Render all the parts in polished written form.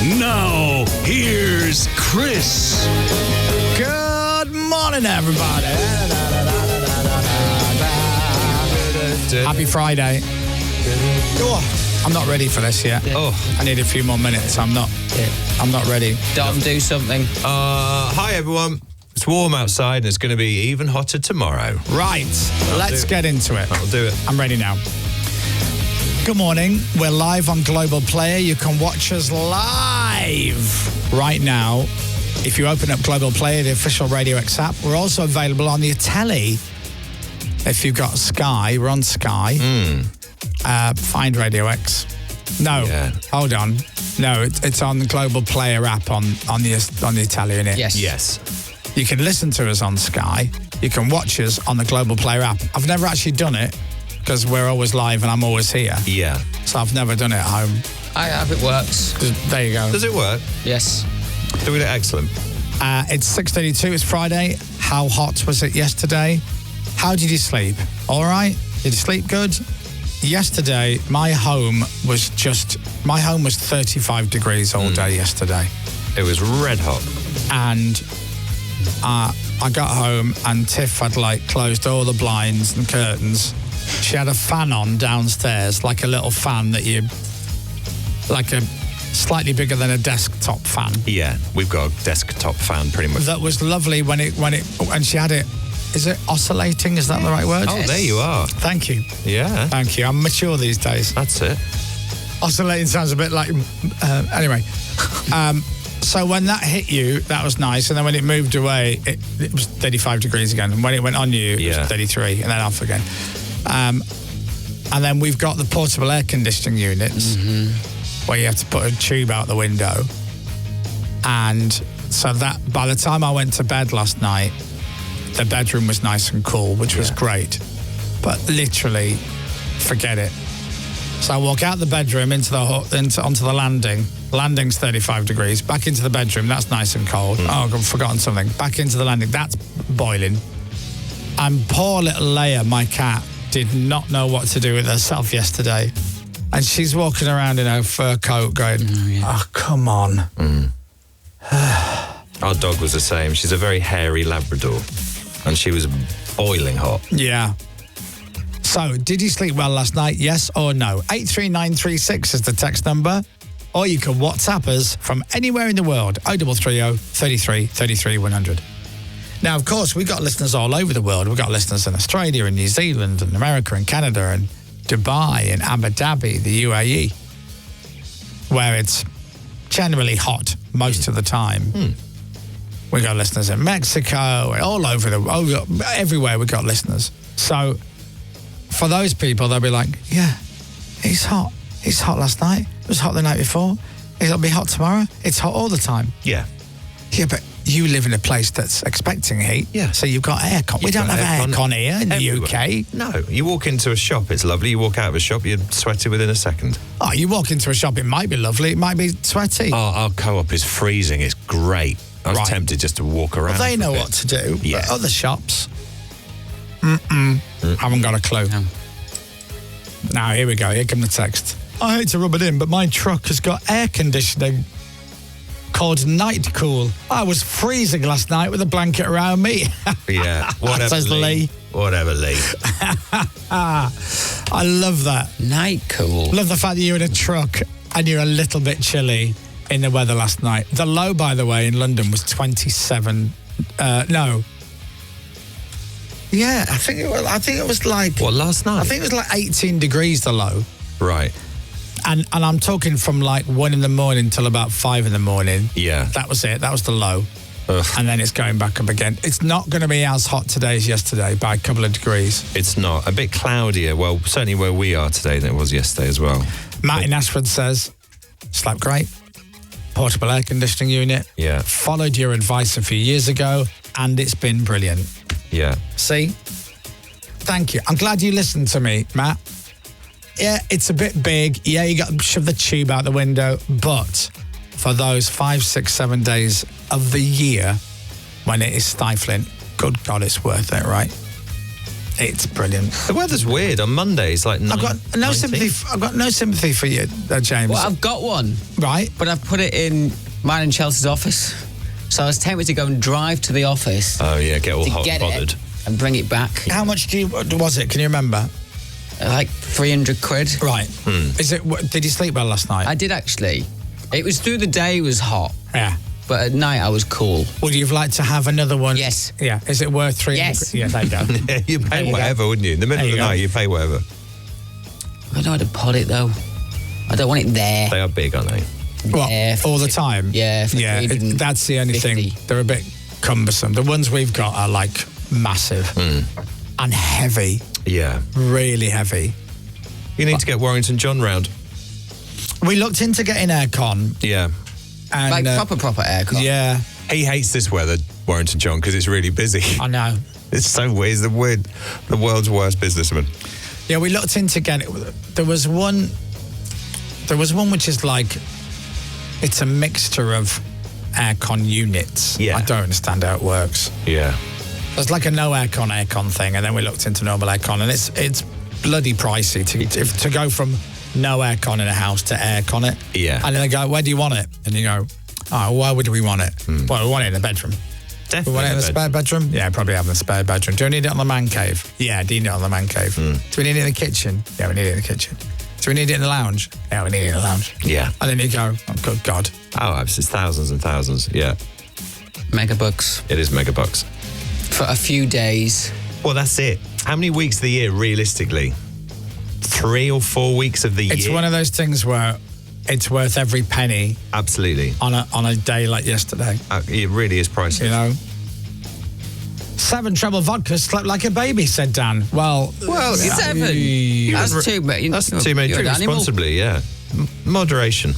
Now, here's Chris. Good morning, everybody. Happy Friday. Oh, I'm not ready for this yet. Oh, I need a few more minutes. I'm not ready. Dom, do something. Hi, everyone. It's warm outside and it's going to be even hotter tomorrow. Right, let's get into it. I'll do it. I'm ready now. Good morning. We're live on Global Player. You can watch us live right now. If you open up Global Player, the official Radio X app, we're also available on the telly. If you've got Sky, we're on Sky. Find Radio X. No, hold on. No, it's on the Global Player app on the telly, innit? Yes. You can listen to us on Sky. You can watch us on the Global Player app. I've never actually done it because we're always live and I'm always here. Yeah. So I've never done it at home. I have, it works. There you go. Does it work? Yes. Doing it excellent. It's 6:32. It's Friday. How hot was it yesterday? How did you sleep? All right? Did you sleep good? Yesterday, my home was 35 degrees all day yesterday. It was red hot. And I got home and Tiff had closed all the blinds and curtains. She had a fan on downstairs, like a little fan like a slightly bigger than a desktop fan. Yeah, we've got a desktop fan pretty much. That was lovely and she had it. Is it oscillating? Is that the right word? Oh, there you are. Thank you. Yeah. Thank you. I'm mature these days. That's it. Oscillating sounds a bit like... anyway. So when that hit you, that was nice. And then when it moved away, it was 35 degrees again. And when it went on you, it was 33 and then off again. And then we've got the portable air conditioning units where you have to put a tube out the window. And so that by the time I went to bed last night, the bedroom was nice and cool, which was great. But literally, forget it. So I walk out the bedroom onto the landing. Landing's 35 degrees. Back into the bedroom, that's nice and cold. Oh, I've forgotten something. Back into the landing, that's boiling. And poor little Leia, my cat, did not know what to do with herself yesterday. And she's walking around in her fur coat going, oh, come on. Our dog was the same. She's a very hairy Labrador. And she was boiling hot. Yeah. So, did you sleep well last night? Yes or no? 83936 is the text number. Or you can WhatsApp us from anywhere in the world. 0330 33 33 100. Now, of course, we've got listeners all over the world. We've got listeners in Australia and New Zealand and America and Canada and Dubai and Abu Dhabi, the UAE, where it's generally hot most of the time. We got listeners in Mexico, all over everywhere we got listeners. So for those people, they'll be like, yeah, it's hot. It's hot last night. It was hot the night before. It'll be hot tomorrow. It's hot all the time. Yeah. Yeah, but you live in a place that's expecting heat. Yeah. So you've got aircon. We don't have aircon here in the UK. No. You walk into a shop, it's lovely. You walk out of a shop, you're sweaty within a second. Oh, you walk into a shop, it might be lovely. It might be sweaty. Oh, our co-op is freezing. It's great. I was tempted just to walk around. Well, they know what to do. Yeah. But other shops, haven't got a clue. No. Now, here we go. Here come the text. I hate to rub it in, but my truck has got air conditioning called Night Cool. I was freezing last night with a blanket around me. Yeah. Whatever, Says Lee. Whatever, Lee. I love that. Night Cool. Love the fact that you're in a truck and you're a little bit chilly in the weather last night. The low, by the way, in London was 27. No. Yeah, I think it was like... What, last night? I think it was like 18 degrees, the low. Right. And I'm talking from like 1 a.m. till about 5 a.m. Yeah. That was it. That was the low. Ugh. And then it's going back up again. It's not going to be as hot today as yesterday by a couple of degrees. It's not. A bit cloudier. Well, certainly where we are today than it was yesterday as well. Matt in Ashford says, slept great. Portable air conditioning unit. Yeah. Followed your advice a few years ago, and it's been brilliant. Yeah. See? Thank you. I'm glad you listened to me, Matt. Yeah, it's a bit big. Yeah, you got to shove the tube out the window. But for those 5, 6, 7 days of the year when it is stifling, good God, it's worth it, right? It's brilliant. The weather's weird. On Monday, it's like I've got no sympathy. I've got no sympathy for you, James. Well, I've got one. Right. But I've put it in mine and Chelsea's office. So I was tempted to go and drive to the office. Oh, yeah, get all hot and get bothered. it and bring it back. How much was it? Can you remember? Like 300 quid. Right. Is it? Did you sleep well last night? I did actually. It was through the day, it was hot. Yeah. But at night, I was cool. Would you have liked to have another one? Yes. Yeah. Is it worth 300? Yes. Yeah, there you go. Yeah, you pay whatever, wouldn't you? In the middle of the night, you pay whatever. I don't know how to put it, though. I don't want it there. They are big, aren't they? What, all the time? Yeah. Yeah, that's the only thing. They're a bit cumbersome. The ones we've got are like massive and heavy. Yeah. Really heavy. You need to get Warrington John round. We looked into getting aircon. Yeah. And, Like proper aircon. Yeah. He hates this weather, Warrington John, because it's really busy. I know. It's so weird. He's the world's worst businessman. Yeah, we looked into getting it. There was one which is like, it's a mixture of aircon units. Yeah. I don't understand how it works. Yeah. There's like a no aircon thing, and then we looked into normal aircon, and it's bloody pricey to go from no aircon in a house to aircon it. Yeah. And then they go, where do you want it? And you go, oh, why would we want it? Well, we want it in the bedroom. Definitely. We want it in the spare bedroom? Yeah, probably have in the spare bedroom. Do we need it on the man cave? Yeah, do you need it on the man cave? Do we need it in the kitchen? Yeah, we need it in the kitchen. Do we need it in the lounge? Yeah, we need it in the lounge. Yeah. And then you go, oh, good God. Oh, it's thousands and thousands. Yeah. Megabucks. It is megabucks. For a few days. Well, that's it. How many weeks of the year, realistically? 3 or 4 weeks of the year? It's one of those things where it's worth every penny. Absolutely. On a day like yesterday. It really is pricey. You know? 7 treble vodka slept like a baby, said Dan. Well, 7. That's too many. That's too many. Drink responsibly, yeah. Moderation.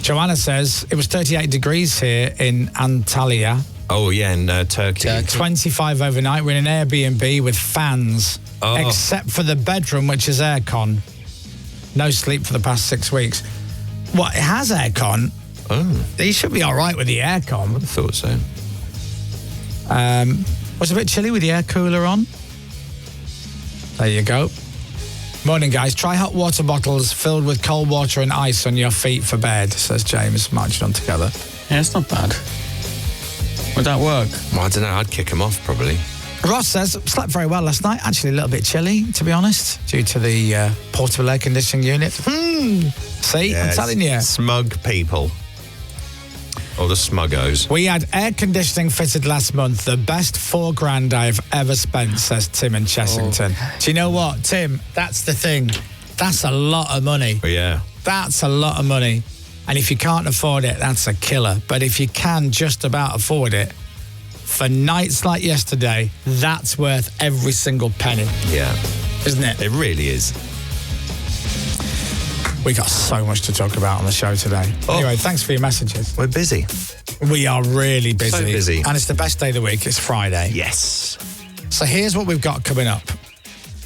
Joanna says it was 38 degrees here in Antalya. Oh, yeah, in Turkey. 25 overnight. We're in an Airbnb with fans, except for the bedroom, which is aircon. No sleep for the past 6 weeks. What, it has aircon? Oh. You should be all right with the aircon. I would have thought so. Was a bit chilly with the air cooler on. There you go. Morning, guys. Try hot water bottles filled with cold water and ice on your feet for bed, says James, marching on together. Yeah, it's not bad. Would that work? Well, I don't know. I'd kick him off, probably. Ross says, slept very well last night. Actually, a little bit chilly, to be honest, due to the portable air conditioning unit. See, yes. I'm telling you. Smug people. Or the smuggos. We had air conditioning fitted last month. The best $4,000 I've ever spent, says Tim in Chessington. Oh. Do you know what, Tim? That's the thing. That's a lot of money. Oh, yeah. That's a lot of money. And if you can't afford it, that's a killer. But if you can just about afford it, for nights like yesterday, that's worth every single penny. Yeah. Isn't it? It really is. We got so much to talk about on the show today. Anyway, thanks for your messages. We're busy. We are really busy. So busy. And it's the best day of the week. It's Friday. Yes. So here's what we've got coming up.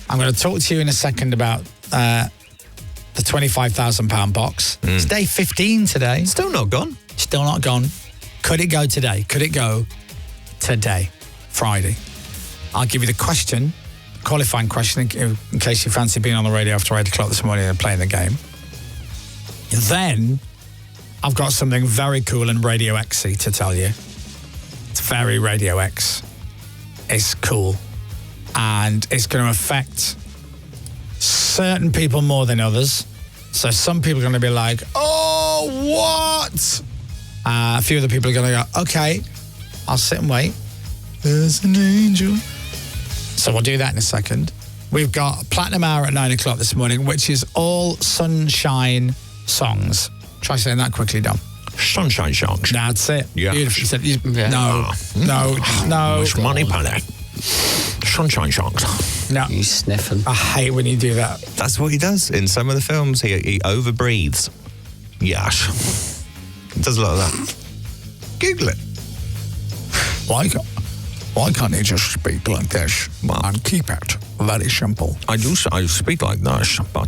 I'm going to talk to you in a second about the £25,000 box. It's day 15 today. Still not gone. Still not gone. Could it go today? Could it go today, Friday? I'll give you the question, qualifying question, in case you fancy being on the radio after 8 o'clock this morning and playing the game. Then I've got something very cool and Radio X-y to tell you. It's very Radio X. It's cool. And it's going to affect certain people more than others. So some people are going to be like, oh, what? A few other people are going to go, okay, I'll sit and wait. There's an angel. So we'll do that in a second. We've got a Platinum Hour at 9 o'clock this morning, which is all sunshine songs. Try saying that quickly, Dom. Sunshine songs. That's it. Yeah. Beautiful. No. Much money, Panic. Sunshine songs. No. You sniffing. I hate when you do that. That's what he does in some of the films. He over-breathes. Yes. He does a lot of that. Google it. Why can't he just speak like this and keep it very simple? I speak like this, but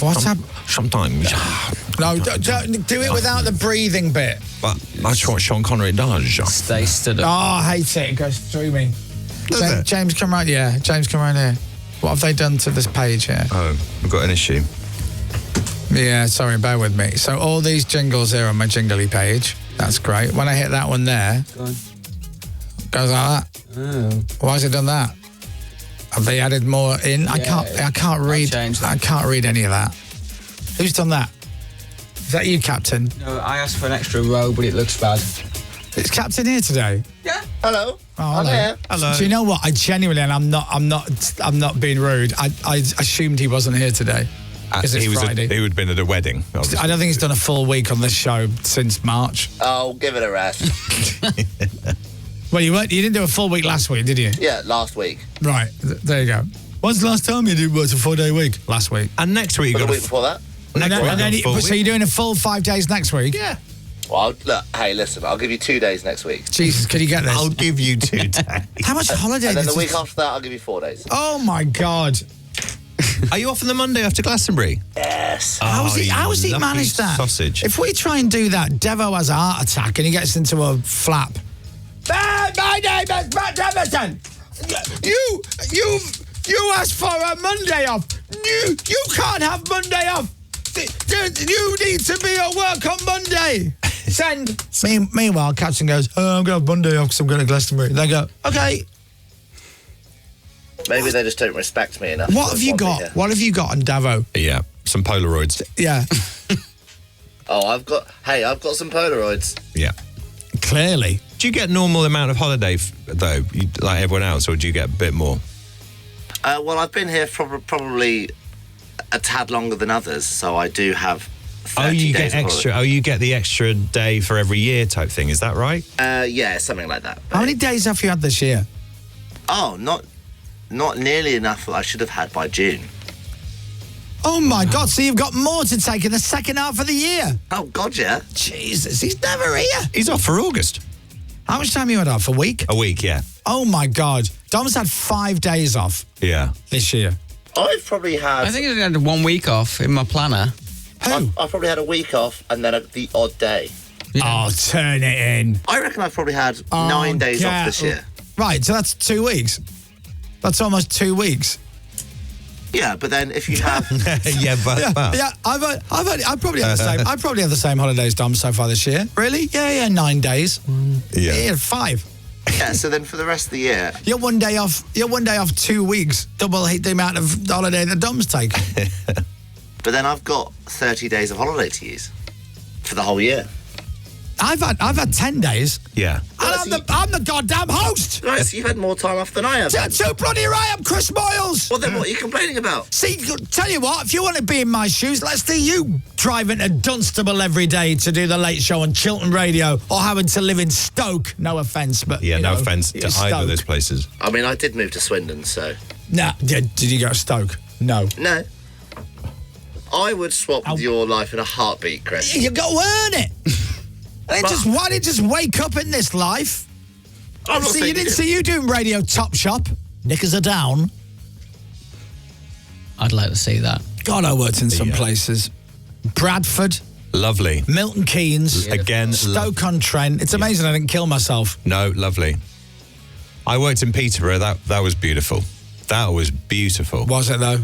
what's up? Sometimes. No, don't do it without the breathing bit. But that's what Sean Connery does. Stay stood up. Oh, I hate it. It goes through me. James, come right here. James, come right here. What have they done to this page here? Oh, we've got an issue. Yeah, sorry, bear with me. So all these jingles here on my jingly page. That's great. When I hit that one there, Go on. goes like that. Oh. Why has it done that? Have they added more in? I can't read. I can't read any of that. Who's done that? Is that you, Captain? No, I asked for an extra row, but it looks bad. Is Captain here today? Yeah. Hello. Oh, I'm hello. here. Hello. Do you know what? I genuinely, and I'm not being rude. I assumed he wasn't here today because it's Friday. He would have been at a wedding. Obviously. I don't think he's done a full week on this show since March. Oh, give it a rest. Well, you didn't do a full week last week, did you? Yeah, last week. Right. There you go. When's the last time you did work a 4-day week? Last week. And next week, But you the got week before that. So you're doing a full 5 days next week? Yeah. Well, look, hey, listen, I'll give you 2 days next week. Jesus, can you get this? I'll give you 2 days. How much holiday? And then this the week is? after that, I'll give you 4 days. Oh my God! Are you off on the Monday after Glastonbury? Yes. How's he lucky managed that? Sausage. If we try and do that, Devo has a heart attack and he gets into a flap. My name is Matt Deverton. You asked for a Monday off. You can't have Monday off. You need to be at work on Monday. Send. Meanwhile, Captain goes, oh, I'm going to have Monday off because I'm going to Glastonbury. They go, okay. Maybe they just don't respect me enough. What have you got? What have you got on Davo? Yeah, some Polaroids. Yeah. Oh, I've got some Polaroids. Yeah. Clearly. Do you get normal amount of holiday, though, like everyone else, or do you get a bit more? Well, I've been here probably a tad longer than others, so I do have 30 you days get of extra. holiday. You get the extra day for every year type thing. Is that right? Yeah, something like that. How many days have you had this year? Oh, not nearly enough that I should have had by June. Oh my God, so you've got more to take in the second half of the year. Oh, God, yeah. Jesus, he's never here. He's off for August. How much time you had off? A week? A week, yeah. Oh my God. Dom's had 5 days off Yeah. this year. I've probably had... I think I had 1 week off in my planner. Who? I've probably had a week off and then the odd day. Oh, turn it in. I reckon I've probably had 9 days off this year. Right, so that's 2 weeks. That's almost 2 weeks. Yeah, but then if you have... Yeah, but. Yeah, I probably have the same. I probably have the same holidays, Dom, so far this year. Really? Yeah, 9 days. Yeah, 5. Yeah, so then for the rest of the year... You're 1 day off. You're 1 day off 2 weeks. Double the amount of holiday that Dom's taken. But then I've got 30 days of holiday to use for the whole year. I've had 10 days. Yeah. And I'm the goddamn host. Right, so you've had more time off than I have. Too bloody right, I'm Chris Moyles. Well, then what are you complaining about? See, tell you what, if you want to be in my shoes, let's see you driving to Dunstable every day to do the late show on Chiltern Radio or having to live in Stoke. No offence, but Yeah, you no know, offence to it's either of Stoke. those places. I mean, I did move to Swindon, so... Nah, did you go to Stoke? No. No. I would swap with your life in a heartbeat, Chris. You got to earn it. Why did you just wake up in this life? I'm not See, saying you didn't see you doing Radio Top Shop. Knickers are down. I'd like to see that. God, I worked in some Yeah. places. Bradford, Lovely. Milton Keynes, Again, Stoke-on-Trent. It's amazing I didn't kill myself. No, lovely. I worked in Peterborough. That was beautiful. That was beautiful. Was it though?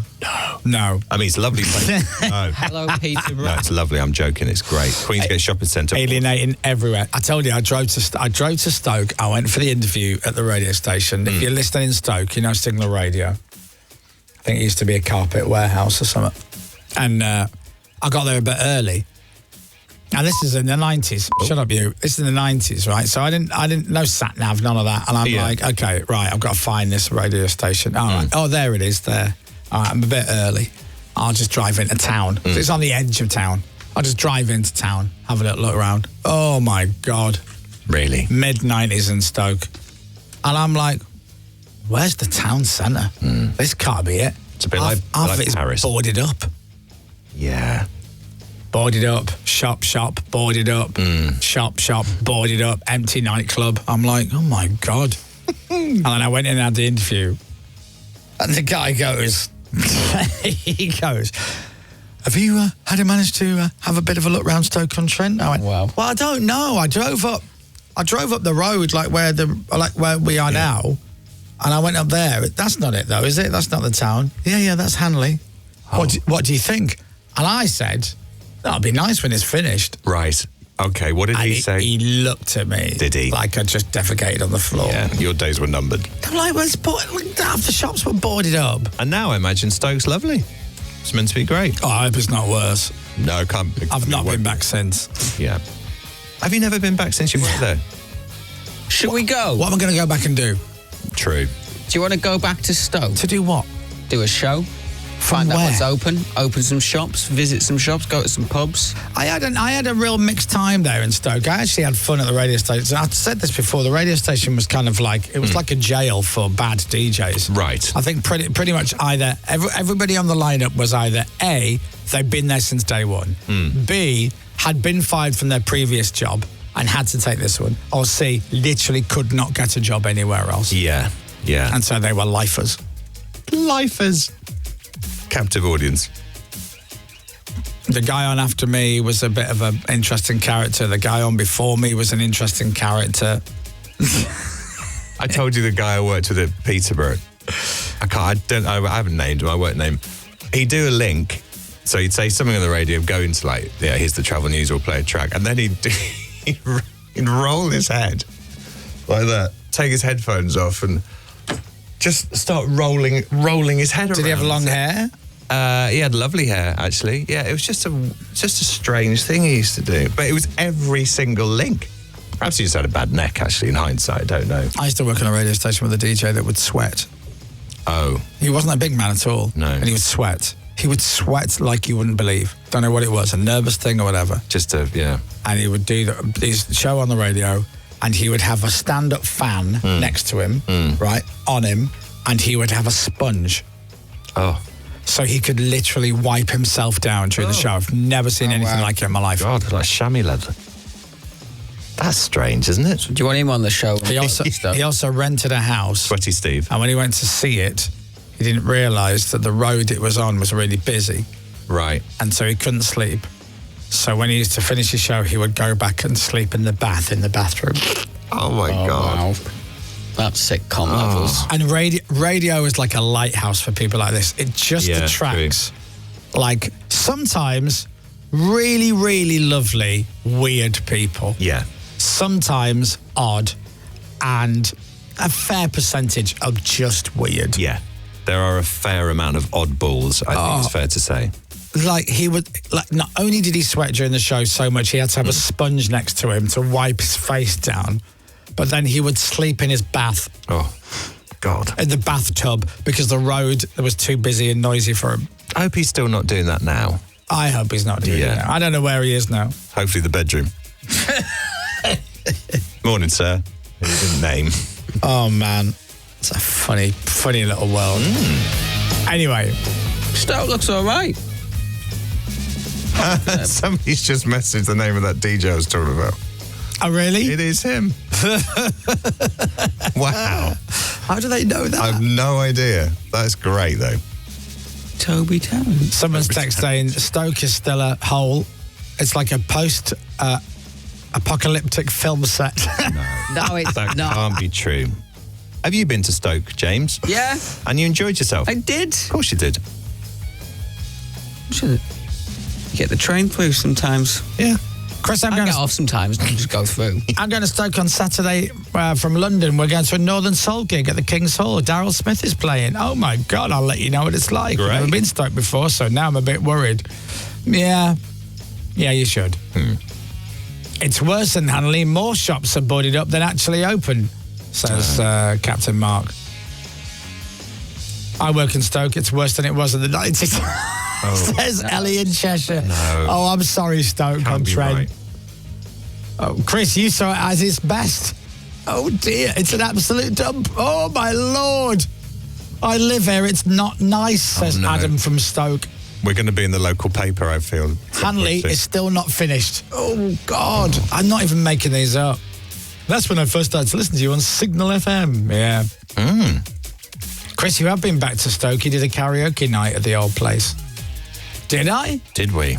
No. I mean, it's a lovely place. No. Hello, Peterborough. No, it's lovely. I'm joking. It's great. Queensgate Shopping Centre. Alienating everywhere. I told you, I drove to Stoke. I went for the interview at the radio station. If you're listening in Stoke, you know Signal Radio. I think it used to be a carpet warehouse or something. And I got there a bit early. And this is in the 90s. Shut up, you. This is in the 90s, right? So I didn't no sat nav, none of that. And I'm like, okay, right, I've got to find this radio station. All right. Oh, there it is, there. All right, I'm a bit early. I'll just drive into town. It's on the edge of town. I'll just drive into town, have a little look around. Oh, my God. Really? Mid-90s in Stoke. And I'm like, where's the town centre? This can't be it. It's a bit Half like it's Paris. boarded up. Yeah. Boarded up, shop, boarded up, shop, boarded up, empty nightclub. I'm like, oh my God. And then I went in and had the interview. And the guy goes, he goes, have you managed to have a bit of a look round Stoke-on-Trent? I went, Wow. well, I don't know. I drove up the road like where we are now. And I went up there. That's not it, though, is it? That's not the town. Yeah, that's Hanley. Oh. What do you think? And I said, that'll be nice when it's finished. Right. Okay, what did he say? He looked at me. Did he? Like I just defecated on the floor. Yeah, your days were numbered. I'm like, half the shops were boarded up. And now I imagine Stoke's lovely. It's meant to be great. Oh, I hope it's not worse. No, it can't. I've not been back since. Yeah. Have you never been back since you were there? Should we go? What am I going to go back and do? True. Do you want to go back to Stoke? To do what? Do a show? Find out where? what's open some shops, visit some shops, go to some pubs. I had a real mixed time there in Stoke. I actually had fun at the radio station. I've said this before. The radio station was kind of like it was like a jail for bad DJs. Right. I think pretty much either everybody on the lineup was either A, they'd been there since day one, B, had been fired from their previous job and had to take this one, or C, literally could not get a job anywhere else. Yeah. And so they were lifers. Lifers. Captive audience. The guy on after me was a bit of an interesting character. The guy on before me was an interesting character. I told you the guy I worked with at Peterborough. I haven't named him. I won't name. He'd do a link. So he'd say something on the radio, go into like, yeah, here's the travel news, or play a track. And then he'd roll his head like that, take his headphones off and just start rolling his head around. Did he have long hair? He had lovely hair, actually. Yeah, it was just a strange thing he used to do. But it was every single link. Perhaps he just had a bad neck, actually, in hindsight. I don't know. I used to work on a radio station with a DJ that would sweat. Oh. He wasn't a big man at all. No. And he would sweat. He would sweat like you wouldn't believe. Don't know what it was, a nervous thing or whatever. Yeah. And he would do his show on the radio, and he would have a stand-up fan next to him, right, on him, and he would have a sponge. Oh. So he could literally wipe himself down during the show. I've never seen anything like it in my life. God, like chamois leather. That's strange, isn't it? Do you want him on the show? He also rented a house. Sweaty Steve. And when he went to see it, he didn't realise that the road it was on was really busy. Right. And so he couldn't sleep. So when he used to finish his show, he would go back and sleep in the bathroom. Oh, my God. Wow. That's sitcom levels. And radio is like a lighthouse for people like this. It just attracts, like, sometimes really, really lovely, weird people. Yeah. Sometimes odd, and a fair percentage of just weird. Yeah. There are a fair amount of oddballs, I think it's fair to say. Like, he would, like, not only did he sweat during the show so much, he had to have a sponge next to him to wipe his face down, but then he would sleep in his bath. Oh, God. In the bathtub, because the road was too busy and noisy for him. I hope he's still not doing that now. I hope he's not doing it now. I don't know where he is now. Hopefully the bedroom. Morning, sir. He didn't name. Oh, man. It's a funny little world. Anyway. Stoke looks all right. Somebody's just messaged the name of that DJ I was talking about. Oh, really? It is him. Wow. How do they know that? I have no idea. That's great, though. Toby Talent. Someone's text saying Stoke is still a hole. It's like a post-apocalyptic film set. No, it's That not. can't be true. Have you been to Stoke, James? Yeah. And you enjoyed yourself? I did. Of course you did. Should get the train through sometimes. Yeah. Chris, I get off sometimes and just go through. I'm going to Stoke on Saturday from London. We're going to a Northern Soul gig at the King's Hall. Daryl Smith is playing. Oh, my God, I'll let you know what it's like. Great. I've never been to Stoke before, so now I'm a bit worried. Yeah, you should. It's worse than Hanley. More shops are boarded up than actually open, says Captain Mark. I work in Stoke. It's worse than it was in the 90s. Says Ellie in Cheshire. No. Oh, I'm sorry, Stoke on Trent. Right. Oh, Chris, you saw it as its best. Oh, dear. It's an absolute dump. Oh, my Lord. I live here. It's not nice, says Adam from Stoke. We're going to be in the local paper, I feel. Hanley is still not finished. Oh, God. I'm not even making these up. That's when I first started to listen to you on Signal FM. Yeah. Chris, you have been back to Stoke. You did a karaoke night at the old place. Did I? Did we?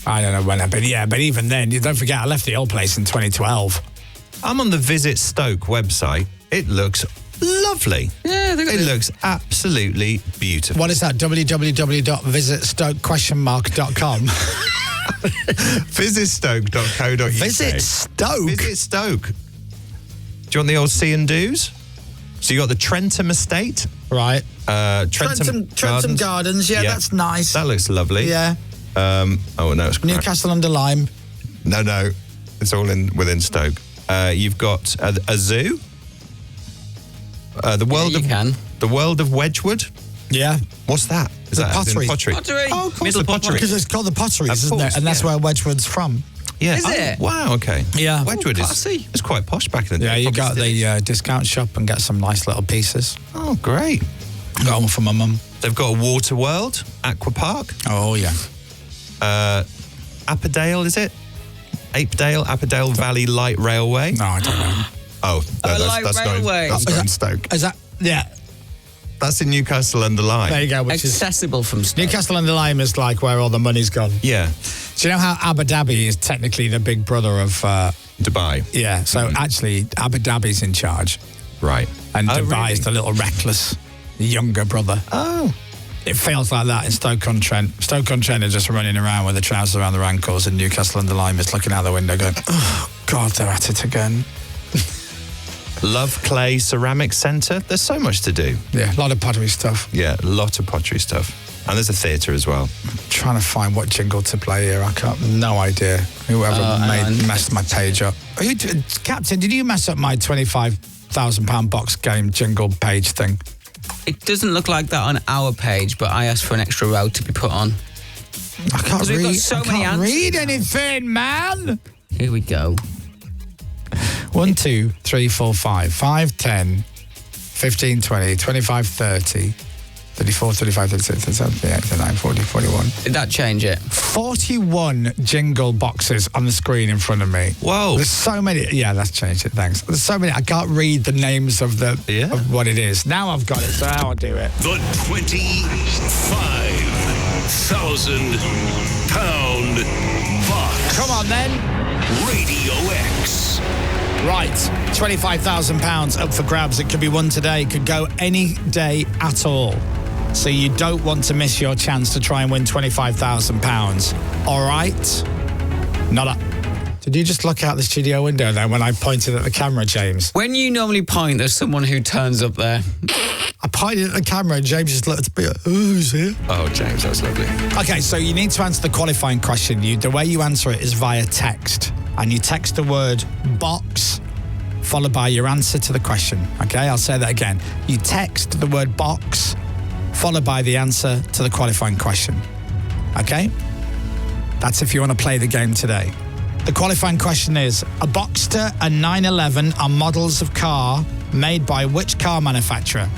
I don't know when I've been. Yeah, but even then, don't forget, I left the old place in 2012. I'm on the Visit Stoke website. It looks lovely. Yeah, It looks absolutely beautiful. What is that? www.visitstoke.com. Visit stoke.co.uk. Visit Stoke? Visit Stoke. Do you want the old see and do's? So you got the Trentham Estate. Right. Trentham Gardens. Yeah, that's nice. That looks lovely. Yeah. Oh, no, it's crap. Newcastle under Lyme. No. It's all within Stoke. You've got a zoo. The world of Wedgwood. Yeah. What's that? Is that pottery? Pottery. Oh, of course. Middle pottery. Because it's called the Potteries, isn't it? And that's where Wedgwood's from. Yeah. Is it? Wow. Okay. Yeah. Wedgwood is quite posh back in the day. Yeah, you got Probably the discount shop and get some nice little pieces. Oh, great. Got one for my mum. They've got a water world, aqua park. Oh, yeah. Appledale, is it? Appledale Valley Light Railway. No, I don't know. Oh, no, Light Railway. That's not in Stoke. Is that? Yeah. That's in Newcastle under Lyme. There you go. Which accessible from Stoke. Newcastle under Lyme is like where all the money's gone. Yeah. Do you know how Abu Dhabi is technically the big brother of Dubai? Yeah. So actually, Abu Dhabi's in charge. Right. And Dubai really? is the little reckless younger brother. Oh. It feels like that in Stoke-on-Trent. Stoke-on-Trent are just running around with the trousers around their ankles, and Newcastle under Lyme is looking out the window going, oh, God, they're at it again. Love Clay Ceramic Centre. There's so much to do. Yeah, a lot of pottery stuff. Yeah, a lot of pottery stuff. And there's a theatre as well. I'm trying to find what jingle to play here. I got no idea. Whoever messed my page up. Captain, did you mess up my £25,000 box game jingle page thing? It doesn't look like that on our page, but I asked for an extra row to be put on. I can't read. Got so many can't answers read now. anything, man. Here we go. 1, 2, 3, 4, 5, 5, 10, 15, 20, 25, 30, 34, 35, 36, 37, 38, 39, 40, 41. Did that change it? 41 jingle boxes on the screen in front of me. Whoa. There's so many. Yeah, that's changed it. Thanks. There's so many. I can't read the names of of what it is. Now I've got it, so I'll do it. The £25,000 box. Come on, then. Radio X. Right, £25,000 up for grabs. It could be won today. It could go any day at all. So you don't want to miss your chance to try and win £25,000. All right? Not up. Did you just look out the studio window then when I pointed at the camera, James? When you normally point, there's someone who turns up there. I pointed at the camera and James just looked at me. Oh, who's here? Oh, James, that's lovely. Okay, so you need to answer the qualifying question. The way you answer it is via text. And you text the word box followed by your answer to the question. Okay, I'll say that again. You text the word box followed by the answer to the qualifying question. Okay? That's if you want to play the game today. The qualifying question is, a Boxster and 911 are models of car made by which car manufacturer?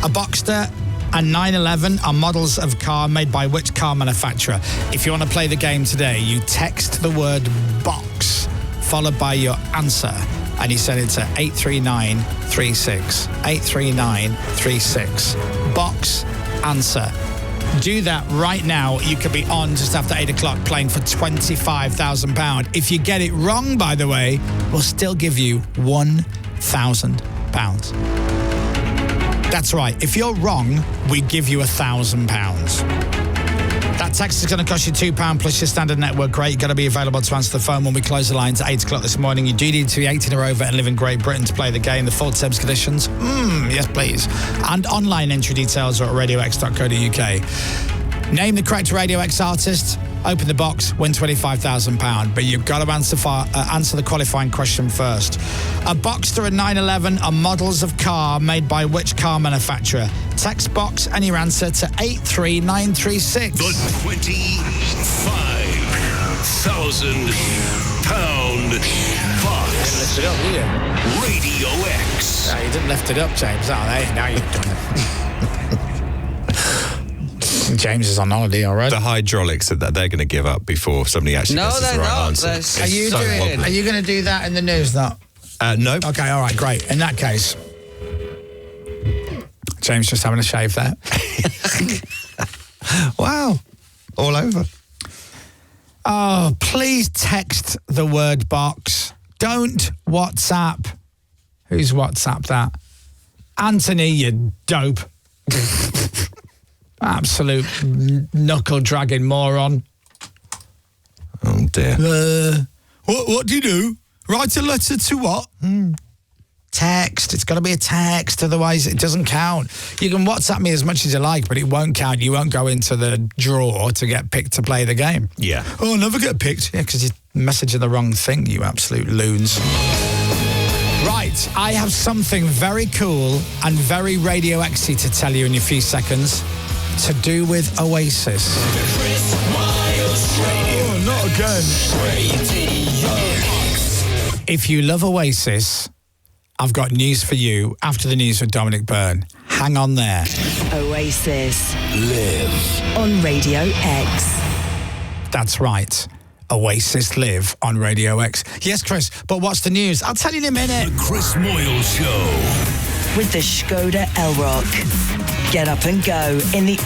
A Boxster and 911 are models of car made by which car manufacturer? If you want to play the game today, you text the word box followed by your answer and you send it to 83936. 83936. Box answer. Do that right now. You could be on just after 8 o'clock playing for £25,000. If you get it wrong, by the way, we'll still give you £1,000. That's right. If you're wrong, we give you £1,000. That text is going to cost you £2 plus your standard network rate. You've got to be available to answer the phone when we close the lines at 8 o'clock this morning. You do need to be 18 or over and live in Great Britain to play the game. The full terms and conditions, yes please. And online entry details are at radiox.co.uk. Name the correct Radio X artist, open the box, win £25,000. But you've got to answer the qualifying question first. A Boxster and 911 are models of car made by which car manufacturer? Text box and your answer to 83936. The £25,000 box. Lift it up, did you? Radio X. No, you didn't lift it up, James. Oh, there, now you've done it. James is on holiday already. The hydraulics that they're going to give up before somebody actually No, gets the they're right not. answer. They're- Are you wobbly. Are you going to do that in the news? No. No. Okay, all right, great. In that case, James just having a shave there. Wow. All over. Oh, please text the word box Don't WhatsApp. Who's WhatsApp that? Anthony, you dope. Absolute knuckle-dragging moron. Oh, dear. What do you do? Write a letter to what? Text. It's got to be a text, otherwise it doesn't count. You can WhatsApp me as much as you like, but it won't count. You won't go into the draw to get picked to play the game. Yeah. Oh, I'll never get picked. Yeah, because you're messaging the wrong thing, you absolute loons. Right, I have something very cool and very Radio X-y to tell you in a few seconds to do with Oasis. Chris Moyles Radio. Oh, not again. Radio X. If you love Oasis, I've got news for you after the news with Dominic Byrne. Hang on there. Oasis. Live. On Radio X. That's right. Oasis live on Radio X. Yes, Chris, but what's the news? I'll tell you in a minute. The Chris Moyles Show. With the Skoda Elrock. Get up and go in the